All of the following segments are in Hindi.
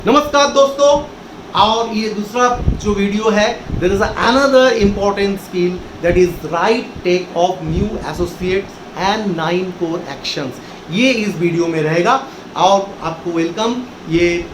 नमस्कार दोस्तों, और ये दूसरा जो वीडियो है, there is another important skill that is right take off new associates and 9 core actions. ये इस वीडियो में रहेगा और आपको वेलकम। ये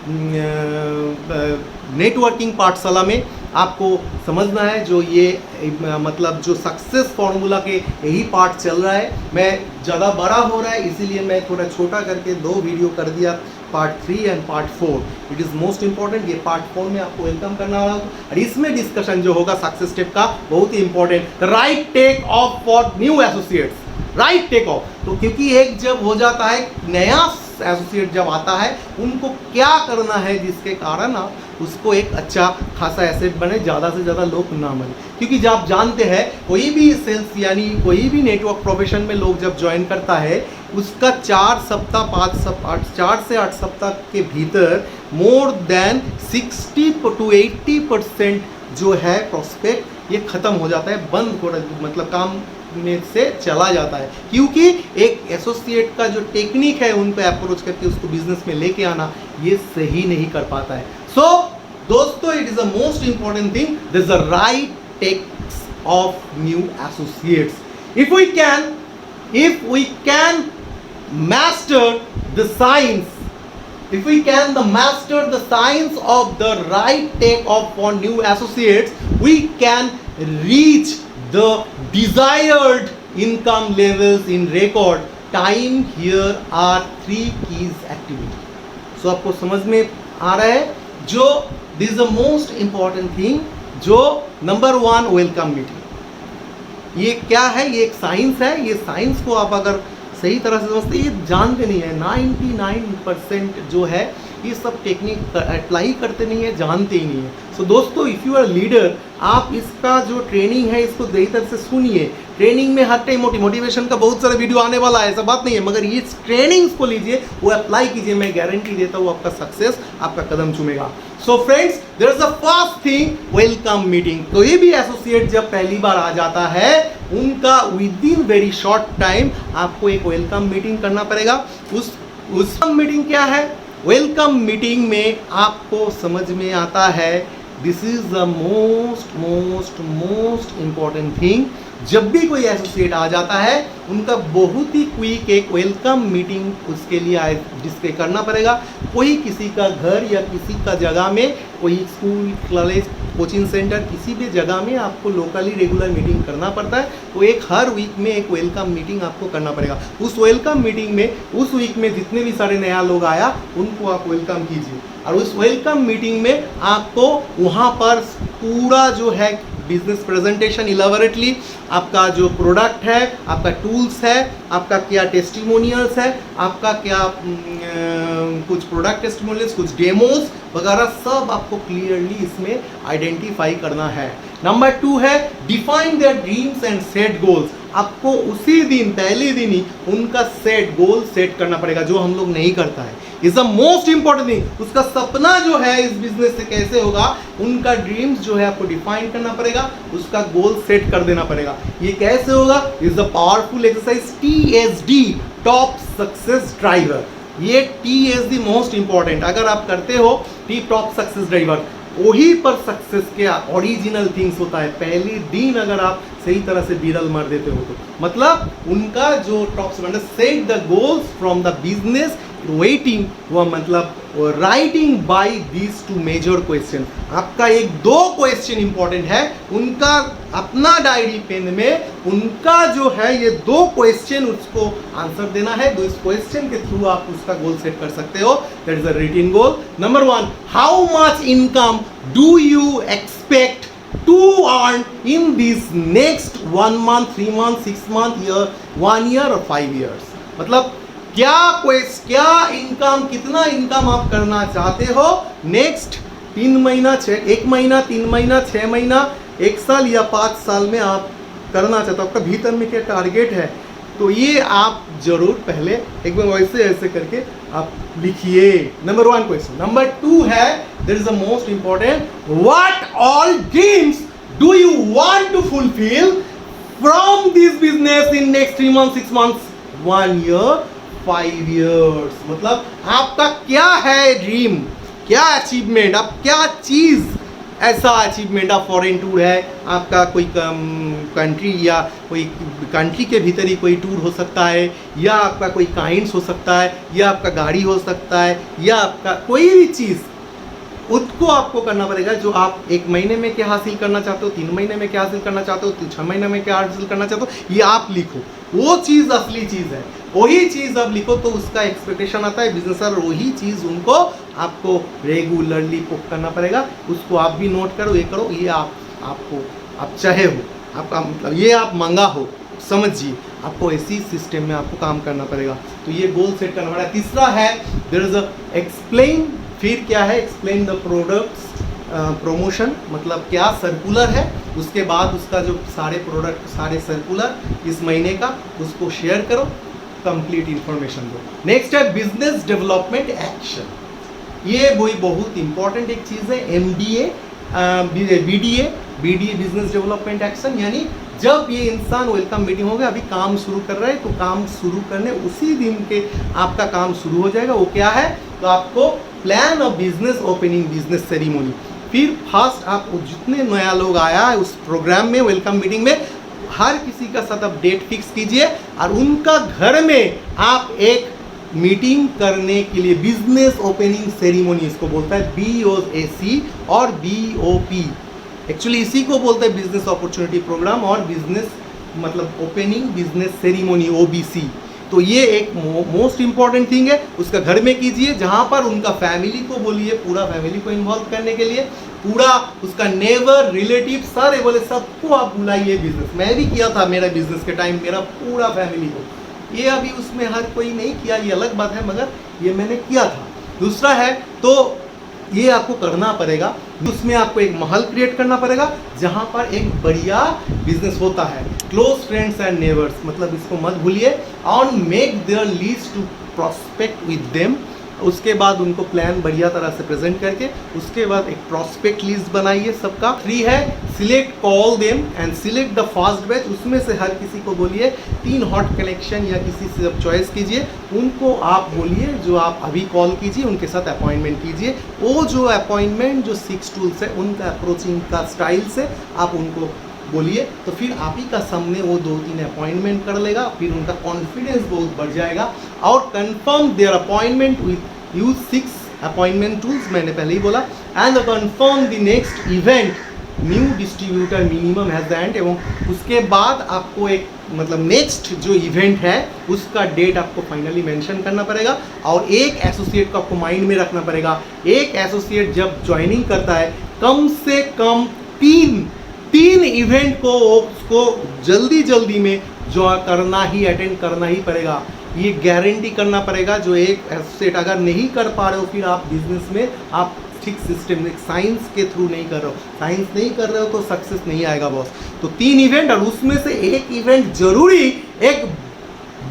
नेटवर्किंग पाठशाला में आपको समझना है जो ये मतलब जो सक्सेस फॉर्मूला के यही पार्ट चल रहा है। मैं ज़्यादा बड़ा हो रहा है इसीलिए मैं थोड़ा छोटा करके 2 वीडियो कर दिया, part 3 and part 4। It is most important. ये पार्ट 4 में आपको वेलकम करना होगा और इसमें डिस्कशन जो होगा सक्सेस स्टेप का बहुत ही important, right take off for new associates. Right take off तो क्योंकि एक जब हो जाता है नया एसोसिएट जब आता है, उनको क्या करना है जिसके कारण आप उसको एक अच्छा खासा एसेट बने, ज़्यादा से ज़्यादा लोग ना बने। क्योंकि जब आप जानते हैं कोई भी सेल्स यानी कोई भी नेटवर्क प्रोफेशन में लोग जब ज्वाइन करता है, उसका 4 सप्ताह 5 सप्ताह 4 से 8 सप्ताह के भीतर मोर देन 60 to 80% जो है प्रोस्पेक्ट ये ख़त्म हो जाता है, बंद हो मतलब काम में से चला जाता है। क्योंकि एक एसोसिएट का जो टेक्निक है उन पे अप्रोच करके उसको बिजनेस में लेके आना ये सही नहीं कर पाता है। सो दोस्तों, it is the most important thing, this is the right takes off new associates. if we can master the science, if we can master the science of the right take off for new associates, we can reach the desired income levels in record time. Here are 3 keys activity. So आपको समझ में आ रहा है जो this is the most important thing, जो नंबर 1 वेलकम मीटिंग। ये क्या है? ये एक साइंस है। ये साइंस को आप अगर सही तरह से समझते, ये जानते नहीं है। 99% जो है ये सब टेक्निक अप्लाई करते नहीं है, जानते ही नहीं है। सो दोस्तों, इफ़ यू आर लीडर, आप इसका जो ट्रेनिंग है इसको सही तरह से सुनिए। ट्रेनिंग में हर टाइम मोटिवेशन का बहुत सारा वीडियो आने वाला है, ऐसा बात नहीं है, मगर ये ट्रेनिंग्स को लीजिए, वो अप्लाई कीजिए। मैं गारंटी देता हूँ आपका सक्सेस आपका कदम चूमेगा। So friends, there is a first thing, welcome meeting. कोई भी एसोसिएट जब पहली बार आ जाता है, उनका with in very short time आपको एक वेलकम मीटिंग करना पड़ेगा। उस मीटिंग क्या है? वेलकम मीटिंग में आपको समझ में आता है, this is the most important thing. जब भी कोई एसोसिएट आ जाता है, उनका बहुत ही क्विक एक वेलकम मीटिंग उसके लिए डिस्प्ले करना पड़ेगा। कोई किसी का घर या किसी का जगह में, कोई स्कूल, कॉलेज, कोचिंग सेंटर, किसी भी जगह में आपको लोकली रेगुलर मीटिंग करना पड़ता है। तो एक हर वीक में एक वेलकम मीटिंग आपको करना पड़ेगा। उस वेलकम मीटिंग में उस वीक में जितने भी सारे नया लोग आया, उनको आप वेलकम कीजिए। और उस वेलकम मीटिंग में आपको वहाँ पर पूरा जो है बिजनेस प्रेजेंटेशन इलेबोरेटली, आपका जो प्रोडक्ट है, आपका टूल्स है, आपका क्या टेस्टिमोनियल्स है, आपका क्या कुछ प्रोडक्ट टेस्टिमोनियल्स, कुछ डेमोज वगैरह सब आपको क्लियरली इसमें आइडेंटिफाई करना है। नंबर 2 है define their dreams and set goals. आपको उसी दिन पहले दिन ही उनका गोल सेट करना पड़ेगा, जो हम लोग नहीं करता है। Is the most important thing. उसका सपना जो है इस बिजनेस से कैसे होगा, उनका ड्रीम्स जो है आपको डिफाइन करना पड़ेगा, उसका गोल सेट कर देना पड़ेगा। ये कैसे होगा? Is the powerful exercise TSD, top success driver. ये TSD मोस्ट इंपॉर्टेंट। अगर आप करते हो टॉप सक्सेस ड्राइवर, वही पर सक्सेस के ओरिजिनल थिंग्स होता है। पहले दिन अगर आप सही तरह से बिरल मार देते हो तो मतलब उनका जो top set the goals from the business waiting, वह मतलब writing by these 2 major question. आपका 1-2 क्वेश्चन इंपॉर्टेंट है, उनका अपना डायरी पेन में उनका जो है ये 2 क्वेश्चन उसको आंसर देना है। तो इस क्वेश्चन के थ्रू आप उसका गोल सेट कर सकते हो। That is a written goal. Number 1, how much income do you expect to earn in this next 1 month, 3 months, 6 months, year, 1 year और 5 years? मतलब क्या इनकम, कितना इनकम आप करना चाहते हो नेक्स्ट 1 महीना, 3 महीना, 6 महीना, 1 साल या 5 साल में आप करना चाहते हो? आपका भीतर में क्या टारगेट है? तो ये आप जरूर पहले एक बार वैसे ऐसे करके आप लिखिए। Number 1 question. नंबर 2 है, this is the most important, what all dreams do you want to fulfil from this business in next 3 months, 6 months, 1 year, 5 years? मतलब आपका क्या है ड्रीम, क्या अचीवमेंट, आप क्या चीज़ ऐसा अचीवमेंट, आप फॉरेन टूर है, आपका कोई कंट्री या कोई कंट्री के भीतर ही कोई टूर हो सकता है, या आपका कोई काइंड्स हो सकता है, या आपका गाड़ी हो सकता है, या आपका कोई भी चीज़, उसको आपको करना पड़ेगा। जो आप 1 महीने में क्या हासिल करना चाहते हो, 3 महीने में क्या हासिल करना चाहते हो, 6 महीने में क्या हासिल करना चाहते हो, ये आप लिखो। वो चीज़ असली चीज़ है, वही चीज़ आप लिखो तो उसका एक्सपेक्टेशन आता है बिजनेसर, वही चीज़ उनको आपको रेगुलरली पुट करना पड़ेगा। उसको आप भी नोट करो, ये करो, ये आपको आप चाहे हो, आपका मतलब ये आप मंगा हो, समझिए आपको ऐसी सिस्टम में आपको काम करना पड़ेगा। तो ये गोल सेट करना पड़ेगा। तीसरा है देयर इज अ एक्सप्लेन। फिर क्या है, एक्सप्लेन द प्रोडक्ट्स प्रमोशन, मतलब क्या सर्कुलर है, उसके बाद उसका जो सारे प्रोडक्ट, सारे सर्कुलर इस महीने का, उसको शेयर करो, कंप्लीट इंफॉर्मेशन दो। नेक्स्ट है बिजनेस डेवलपमेंट एक्शन। ये वही बहुत इंपॉर्टेंट एक चीज़ है, MBA BDA business development action. यानी जब ये इंसान वेलकम मीटिंग हो गया, अभी काम शुरू कर रहे हैं, तो काम शुरू करने उसी दिन के आपका काम शुरू हो जाएगा। वो क्या है, तो आपको plan of business opening, business ceremony. फिर फर्स्ट आप जितने नया लोग आया है उस प्रोग्राम में, वेलकम मीटिंग में, हर किसी का साथ आप डेट फिक्स कीजिए और उनका घर में आप एक मीटिंग करने के लिए बिजनेस ओपनिंग सेरेमनी, इसको बोलता है BOAC और BOP। एक्चुअली इसी को बोलते हैं बिजनेस अपॉर्चुनिटी प्रोग्राम और बिजनेस मतलब ओपनिंग बिजनेस सेरेमनी, OBC। तो ये एक मोस्ट इंपॉर्टेंट थिंग है, उसका घर में कीजिए, जहाँ पर उनका फैमिली को बोलिए, पूरा फैमिली को इन्वॉल्व करने के लिए, पूरा उसका नेबर, रिलेटिव, सारे बोले सबको आप बुलाइए बिजनेस। मैं भी किया था मेरा बिजनेस के टाइम, मेरा पूरा फैमिली को। ये अभी उसमें हर कोई नहीं किया, ये अलग बात है, मगर ये मैंने किया था। दूसरा है, तो ये आपको करना पड़ेगा, उसमें आपको एक माहौल क्रिएट करना पड़ेगा जहाँ पर एक बढ़िया बिजनेस होता है। क्लोज फ्रेंड्स एंड नेबर्स, मतलब इसको मत भूलिए। On make their list to prospect with them. उसके बाद उनको प्लान बढ़िया तरह से प्रेजेंट करके, उसके बाद एक प्रोस्पेक्ट लिस्ट बनाइए सबका। 3 है select, call them and select the fast batch. उसमें से हर किसी को बोलिए 3 हॉट कलेक्शन या किसी से आप चॉइस कीजिए, उनको आप बोलिए जो आप अभी कॉल कीजिए, उनके साथ अपॉइंटमेंट कीजिए। वो जो अपॉइंटमेंट जो 6 टूल्स है उनका अप्रोचिंग का स्टाइल से आप उनको बोलिए, तो फिर आप ही का सामने वो 2-3 अपॉइंटमेंट कर लेगा, फिर उनका कॉन्फिडेंस बहुत बढ़ जाएगा। और confirm there appointment with use 6 appointment tools, मैंने पहले ही बोला। And confirm the next event, new distributor minimum has the end. एवं उसके बाद आपको एक मतलब नेक्स्ट जो इवेंट है उसका डेट आपको फाइनली मेंशन करना पड़ेगा। और एक एसोसिएट को आपको माइंड में रखना पड़ेगा, एक एसोसिएट जब ज्वाइनिंग करता है कम से कम 3 इवेंट को उसको जल्दी में जो करना ही, अटेंड करना ही पड़ेगा। ये गारंटी करना पड़ेगा। जो एक एसेट अगर नहीं कर पा रहे हो, फिर आप बिजनेस में आप ठीक सिस्टम साइंस के थ्रू नहीं कर रहे हो, साइंस नहीं कर रहे हो तो सक्सेस नहीं आएगा बॉस। तो 3 इवेंट और उसमें से एक इवेंट जरूरी एक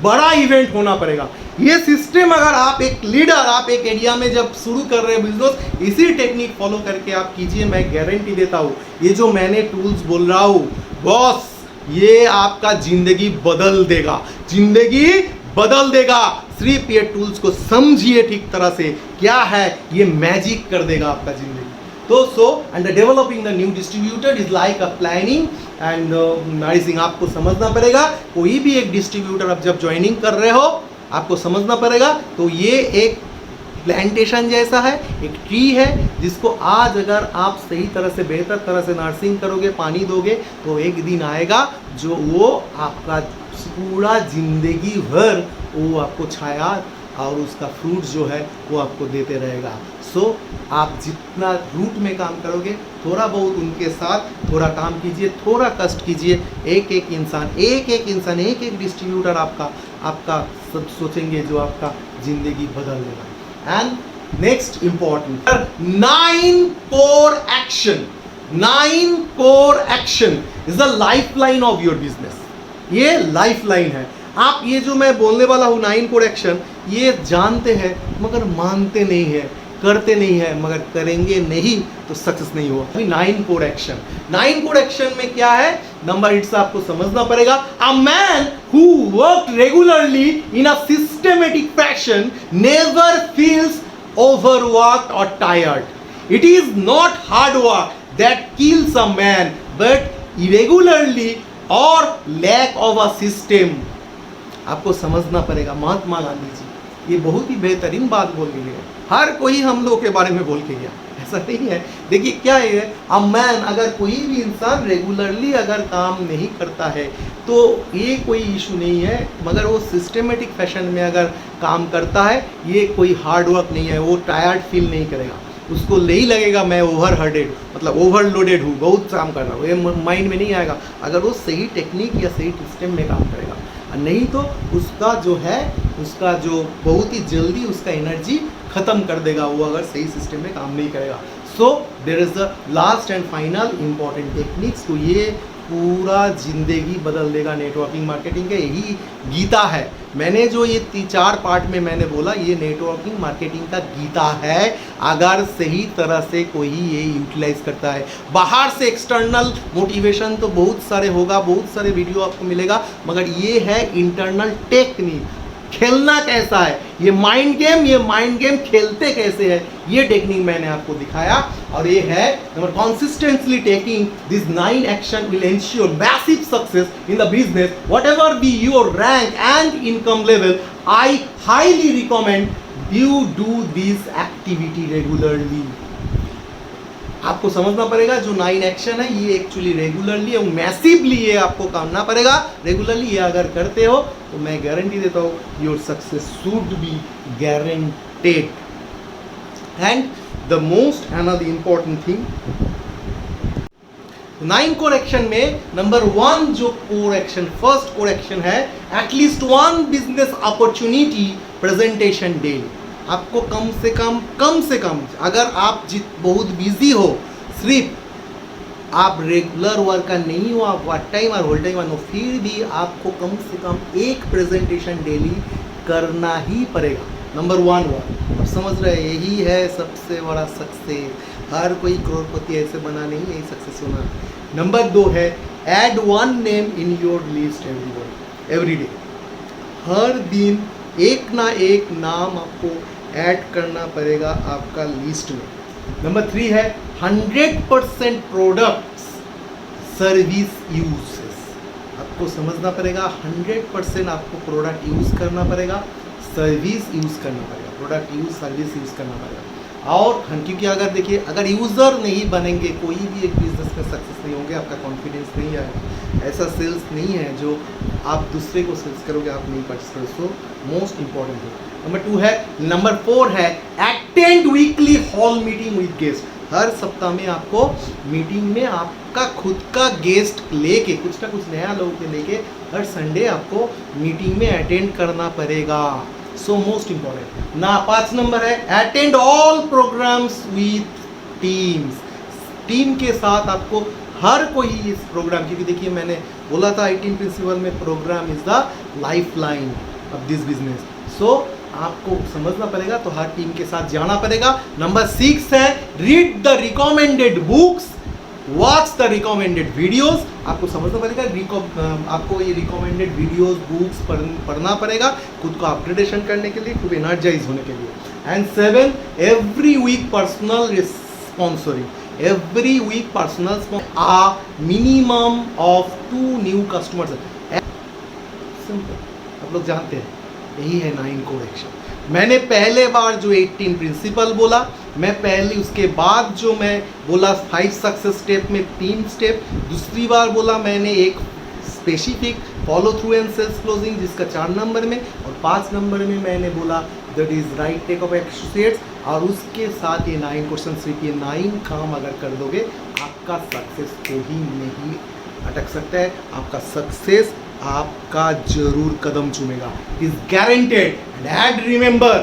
बड़ा इवेंट होना पड़ेगा। ये सिस्टम अगर आप एक लीडर, आप एक एरिया में जब शुरू कर रहे हो बिजनेस, इसी टेक्निक फॉलो करके आप कीजिए, मैं गारंटी देता हूँ ये जो मैंने टूल्स बोल रहा हूँ बॉस, ये आपका जिंदगी बदल देगा, जिंदगी बदल देगा। सिर्फ ये टूल्स को समझिए ठीक तरह से, क्या है ये मैजिक कर देगा आपका जिंदगी। तो and developing the new distributor is like a planning and managing. आपको समझना पड़ेगा, कोई भी एक डिस्ट्रीब्यूटर आप जब ज्वाइनिंग कर रहे हो आपको समझना पड़ेगा, तो ये एक प्लांटेशन जैसा है, एक ट्री है जिसको आज अगर आप सही तरह से, बेहतर तरह से नर्सिंग करोगे, पानी दोगे, तो एक दिन आएगा जो वो आपका पूरा जिंदगी भर वो आपको छाया और उसका फ्रूट जो है वो आपको देते रहेगा। सो आप जितना रूट में काम करोगे, थोड़ा बहुत उनके साथ थोड़ा काम कीजिए, थोड़ा कष्ट कीजिए। एक एक इंसान, एक एक डिस्ट्रीब्यूटर आपका सब सोचेंगे जो आपका जिंदगी बदल देगा। And next important 9 core action is the life line of your business. ये लाइफ लाइन है। आप ये जो मैं बोलने वाला हूँ 9 कोर एक्शन, ये जानते हैं मगर मानते नहीं है, करते नहीं है, मगर करेंगे नहीं तो सक्सेस नहीं होगा। 9 कोर एक्शन में क्या है, नंबर इट्स आपको समझना पड़ेगा। A man who work regularly in a systematic fashion never feels overworked or tired. It is not hard work that kills a man, but irregularly or lack of a system. आपको समझना पड़ेगा, महात्मा गांधी जी ये बहुत ही बेहतरीन बात बोल रही है। हर कोई हम लोग के बारे में बोल के गया, ऐसा नहीं है। देखिए क्या है, अ मैन, अगर कोई भी इंसान रेगुलरली अगर काम नहीं करता है तो ये कोई इशू नहीं है, मगर वो सिस्टमेटिक फैशन में अगर काम करता है ये कोई हार्ड वर्क नहीं है, वो टायर्ड फील नहीं करेगा, उसको नहीं लगेगा मैं ओवर हर्डेड मतलब ओवरलोडेड हूँ, बहुत काम कर रहा हूँ, ये माइंड में नहीं आएगा अगर वो सही टेक्निक या सही सिस्टम में काम करेगा। नहीं तो उसका जो है, उसका जो बहुत ही जल्दी उसका एनर्जी ख़त्म कर देगा वो अगर सही सिस्टम में काम नहीं करेगा। So there is the last and final important techniques, तो ये पूरा ज़िंदगी बदल देगा नेटवर्किंग मार्केटिंग का, यही गीता है। मैंने जो ये 4 पार्ट में मैंने बोला ये नेटवर्किंग मार्केटिंग का गीता है, अगर सही तरह से कोई ये यूटिलाइज करता है। बाहर से एक्सटर्नल मोटिवेशन तो बहुत सारे होगा, बहुत सारे वीडियो आपको मिलेगा, मगर ये है इंटरनल टेक्निक, खेलना कैसा है, ये माइंड गेम खेलते कैसे है, ये टेक्निक मैंने आपको दिखाया। और ये है number, consistently taking this 9 action will ensure massive success in the business whatever be your rank and income level. I highly recommend you do this activity regularly. आपको समझना पड़ेगा जो 9 एक्शन है ये एक्चुअली रेगुलरली और मैसिवली ये आपको करना पड़ेगा। रेगुलरली ये अगर करते हो तो मैं गारंटी देता हूँ your success should be guaranteed. And the most another important thing, 9 core action में नंबर 1 जो core action, first core action है, at least 1 business opportunity presentation daily. आपको कम से कम अगर आप बहुत बिजी हो, सिर्फ आप रेगुलर वर्कर नहीं हो, आप पार्ट टाइम और होल टाइम हो, फिर भी आपको कम से कम एक प्रेजेंटेशन डेली करना ही पड़ेगा। नंबर 1 अब समझ रहे हैं, यही है सबसे बड़ा सक्सेस। हर कोई करोड़पति ऐसे बना नहीं, यही सक्सेस होना। नंबर 2 है add 1 name in your list every day. हर दिन एक ना एक नाम आपको ऐड करना पड़ेगा आपका लिस्ट में। नंबर 3 है 100% प्रोडक्ट्स सर्विस यूजेस। आपको समझना पड़ेगा 100% आपको प्रोडक्ट यूज़ करना पड़ेगा, सर्विस यूज़ करना पड़ेगा, प्रोडक्ट यूज़ सर्विस यूज़ करना पड़ेगा। और क्योंकि अगर देखिए अगर यूज़र नहीं बनेंगे कोई भी एक बिजनेस में सक्सेस नहीं होंगे, आपका कॉन्फिडेंस नहीं आएगा, ऐसा सेल्स नहीं है जो आप दूसरे को सेल्स करोगे, आप नहीं परचेस करोगे। सो मोस्ट इंपॉर्टेंट है। नंबर 2 है, नंबर 4 है attend weekly hall meeting with guest. हर सप्ताह में आपको मीटिंग में आपका खुद का गेस्ट लेके कुछ ना कुछ नया लोगों के लेके हर संडे आपको मीटिंग में अटेंड करना पड़ेगा। सो मोस्ट इंपॉर्टेंट ना। 5 नंबर है attend all programmes with teams. Team के साथ आपको हर कोई इस प्रोग्राम, क्योंकि देखिए मैंने बोला था 18 प्रिंसिपल में programme is the life line of this business. सो आपको समझना पड़ेगा तो हर टीम के साथ जाना पड़ेगा। नंबर 6 है read the recommended books, watch the recommended videos. आपको समझना पड़ेगा आपको ये रिकमेंडेड वीडियोस बुक्स पढ़ना पड़ेगा खुद को अपग्रेडेशन करने के लिए, खूब एनर्जाइज होने के लिए। And 7 every week personal sponsoring, every week personal a minimum of 2 new customers. Simple, आप लोग जानते हैं यही है 9 कोर एक्शन। मैंने पहले बार जो 18 प्रिंसिपल बोला, मैं पहले उसके बाद जो मैं बोला 5 सक्सेस स्टेप में 3 स्टेप, दूसरी बार बोला मैंने एक specific follow through and sales closing जिसका 4 नंबर में, और 5 नंबर में मैंने बोला that is right take off associates. और उसके साथ ये 9 क्वेश्चन सिर्फ ये 9 काम अगर कर दोगे आपका सक्सेस कोई नहीं अटक सकता है, आपका सक्सेस आपका जरूर कदम चूमेगा, is guaranteed. And remember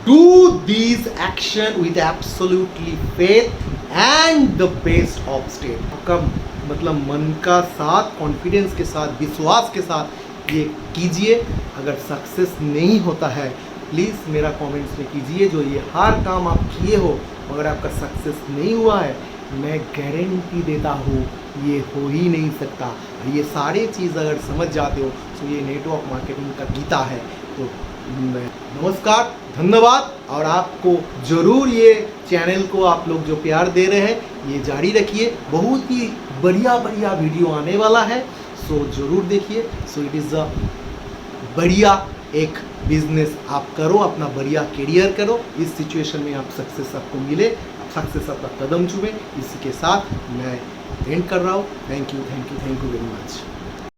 do this action with absolutely faith and the best of state. आपका मतलब मन का साथ, कॉन्फिडेंस के साथ, विश्वास के साथ ये कीजिए। अगर सक्सेस नहीं होता है प्लीज़ मेरा कमेंट्स में कीजिए। जो ये हर काम आप किए हो अगर आपका सक्सेस नहीं हुआ है, मैं गारंटी देता हूँ ये हो ही नहीं सकता। ये सारे चीज़ अगर समझ जाते हो तो ये नेटवर्क मार्केटिंग का गीता है। तो नमस्कार, धन्यवाद। और आपको ज़रूर ये चैनल को आप लोग जो प्यार दे रहे हैं ये जारी रखिए, बहुत ही बढ़िया बढ़िया वीडियो आने वाला है, सो ज़रूर देखिए। सो इट इज़ अ बढ़िया एक बिजनेस आप करो, अपना बढ़िया करियर करो, इस सिचुएशन में आप सक्सेस आपको मिले, सक्सेस आपका कदम चूमे। इसी के साथ मैं एंड कर रहा हूँ। Thank you very much.